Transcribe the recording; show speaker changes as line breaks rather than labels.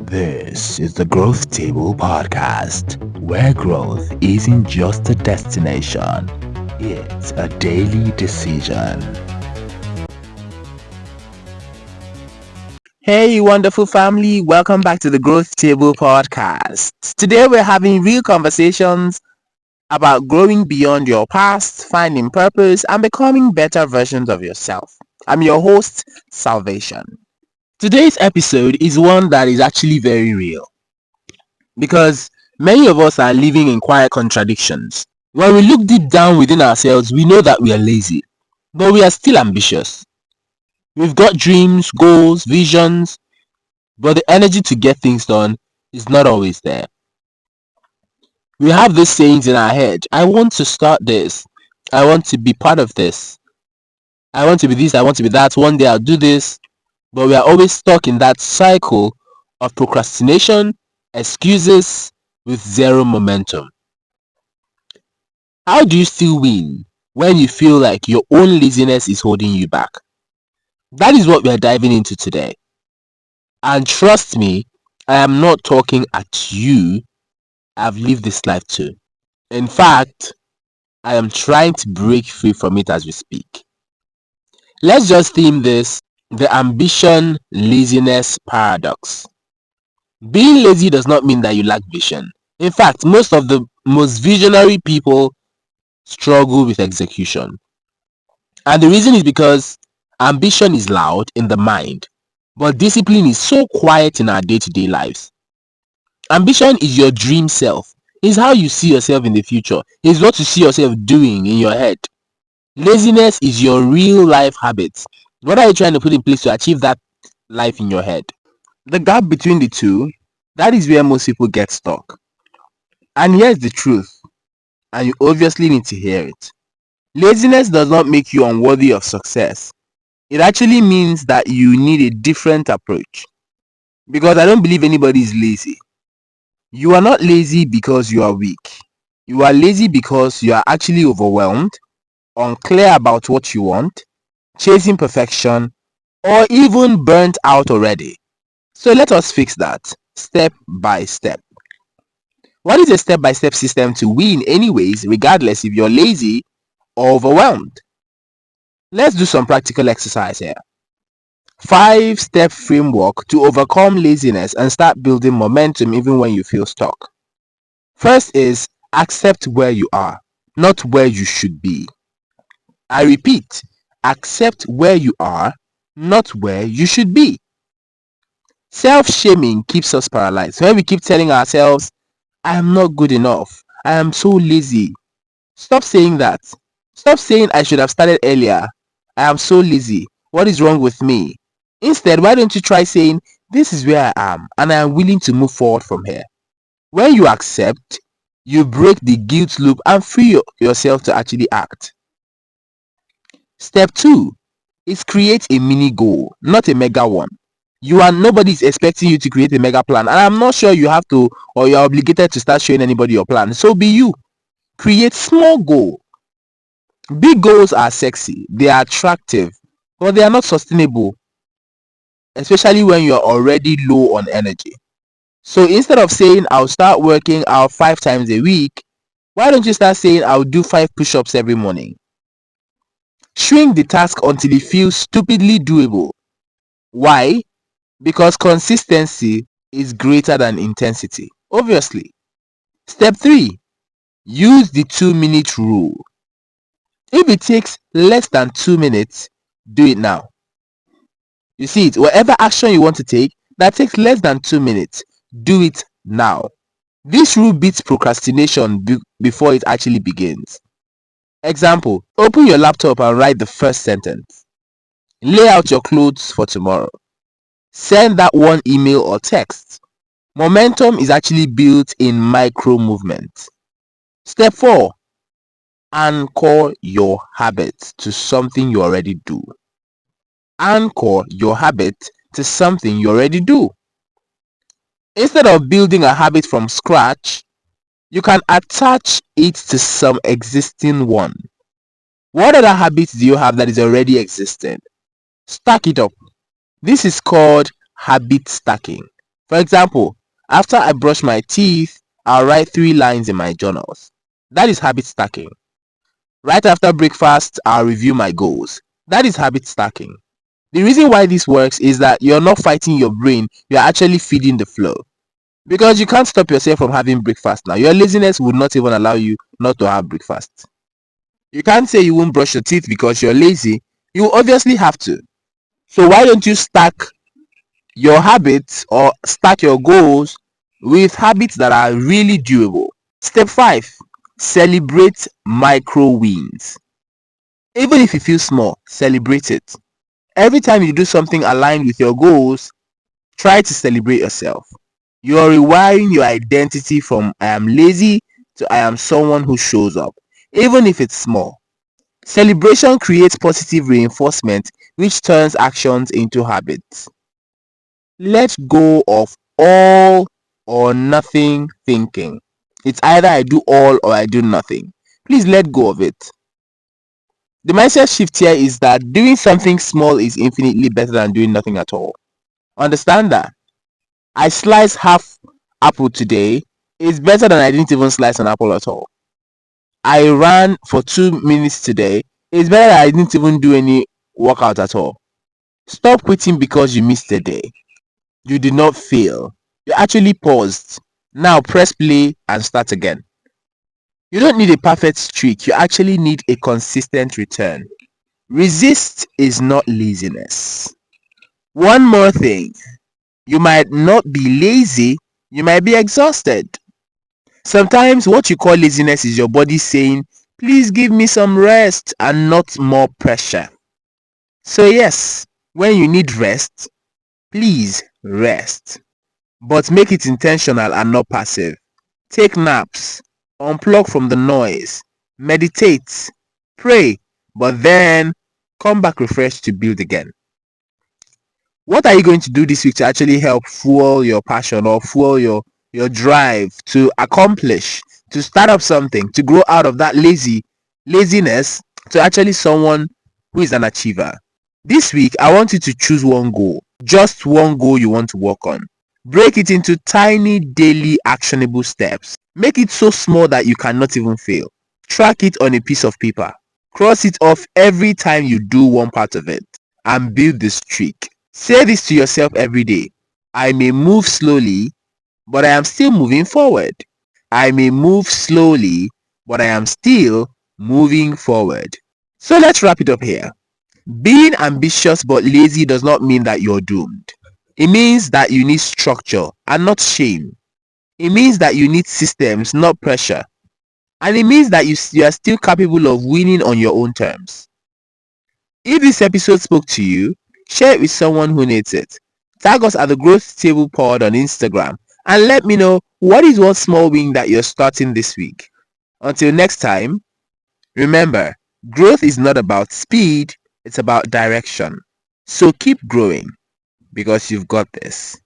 This is the Growth Table Podcast, where growth isn't just a destination, it's a daily decision. Hey, wonderful family, welcome back to the Growth Table Podcast. Today we're having real conversations about growing beyond your past, finding purpose, and becoming better versions of yourself. I'm your host, Salvation. Today's episode is one that is actually very real because many of us are living in quiet contradictions. When we look deep down within ourselves, we know that we are lazy, but we are still ambitious. We've got dreams, goals, visions, but the energy to get things done is not always there. We have these sayings in our head: I want to start this, I want to be part of this, I want to be this, I want to be that, one day I'll do this. But we are always stuck in that cycle of procrastination, excuses, with zero momentum. How do you still win when you feel like your own laziness is holding you back? That is what we are diving into today. And trust me, I am not talking at you. I've lived this life too. In fact, I am trying to break free from it as we speak. Let's just theme this the ambition laziness paradox. Being lazy does not mean that you lack vision. In fact, most of the most visionary people struggle with execution. And the reason is because ambition is loud in the mind, but discipline is so quiet in our day-to-day lives. Ambition is your dream self. It's how you see yourself in the future. It's what you see yourself doing in your head. Laziness is your real life habits. What are you trying to put in place to achieve that life in your head? The gap between the two, that is where most people get stuck. And here's the truth, and you obviously need to hear it. Laziness does not make you unworthy of success. It actually means that you need a different approach. Because I don't believe anybody is lazy. You are not lazy because you are weak. You are lazy because you are actually overwhelmed, unclear about what you want, chasing perfection, or even burnt out already. So let us fix that step by step. What is a step-by-step system to win anyways, regardless if you're lazy or overwhelmed? Let's do some practical exercise here. 5-step framework to overcome laziness and start building momentum even when you feel stuck. First is accept where you are, not where you should be. I repeat, accept where you are, not where you should be. Self-shaming keeps us paralyzed. When we keep telling ourselves, I am not good enough, I am so lazy. Stop saying that. Stop saying I should have started earlier. I am so lazy. What is wrong with me? Instead, why don't you try saying, this is where I am and I am willing to move forward from here. When you accept, you break the guilt loop and free yourself to actually act. Step 2 is create a mini goal, not a mega one. Nobody is expecting you to create a mega plan, and I'm not sure you have to or you're obligated to start showing anybody your plan. So be you. Create small goal. Big goals are sexy, they are attractive, but they are not sustainable, especially when you're already low on energy. So instead of saying I'll start working out 5 times a week, why don't you start saying I'll do 5 push-ups every morning? Shrink the task until it feels stupidly doable. Why? Because consistency is greater than intensity, obviously. Step 3. Use the 2-minute rule. If it takes less than 2 minutes, do it now. You see it, whatever action you want to take that takes less than 2 minutes, do it now. This rule beats procrastination before it actually begins. Example, open your laptop and write the first sentence. Lay out your clothes for tomorrow. Send that one email or text. Momentum is actually built in micro movements. Step 4. Anchor your habit to something you already do. Anchor your habit to something you already do. Instead of building a habit from scratch, you can attach it to some existing one. What other habits do you have that is already existing? Stack it up. This is called habit stacking. For example, after I brush my teeth, I'll write 3 lines in my journals. That is habit stacking. Right after breakfast, I'll review my goals. That is habit stacking. The reason why this works is that you're not fighting your brain, you're actually feeding the flow. Because you can't stop yourself from having breakfast now. Your laziness would not even allow you not to have breakfast. You can't say you won't brush your teeth because you're lazy. You obviously have to. So why don't you stack your habits or stack your goals with habits that are really doable? Step 5. Celebrate micro wins. Even if you feel small, celebrate it. Every time you do something aligned with your goals, try to celebrate yourself. You are rewiring your identity from I am lazy to I am someone who shows up, even if it's small. Celebration creates positive reinforcement, which turns actions into habits. Let go of all or nothing thinking. It's either I do all or I do nothing. Please let go of it. The mindset shift here is that doing something small is infinitely better than doing nothing at all. Understand that. I sliced half apple today is better than I didn't even slice an apple at all. I ran for 2 minutes today is better than I didn't even do any workout at all. Stop quitting because you missed a day. You did not fail. You actually paused. Now press play and start again. You don't need a perfect streak. You actually need a consistent return. Resist is not laziness. One more thing. You might not be lazy. You might be exhausted. Sometimes what you call laziness is your body saying, please give me some rest and not more pressure. So yes, when you need rest, please rest. But make it intentional and not passive. Take naps, unplug from the noise, meditate, pray, but then come back refreshed to build again. What are you going to do this week to actually help fuel your passion or fuel your drive to accomplish, to start up something, to grow out of that laziness to actually someone who is an achiever? This week, I want you to choose one goal, just one goal you want to work on. Break it into tiny daily actionable steps. Make it so small that you cannot even fail. Track it on a piece of paper. Cross it off every time you do one part of it and build the streak. Say this to yourself every day. I may move slowly, but I am still moving forward. I may move slowly, but I am still moving forward. So let's wrap it up here. Being ambitious but lazy does not mean that you're doomed. It means that you need structure and not shame. It means that you need systems, not pressure. And it means that you are still capable of winning on your own terms. If this episode spoke to you, share it with someone who needs it. Tag us at the Growth Table Pod on Instagram and let me know what is one small win that you're starting this week. Until next time, remember, growth is not about speed, it's about direction. So keep growing because you've got this.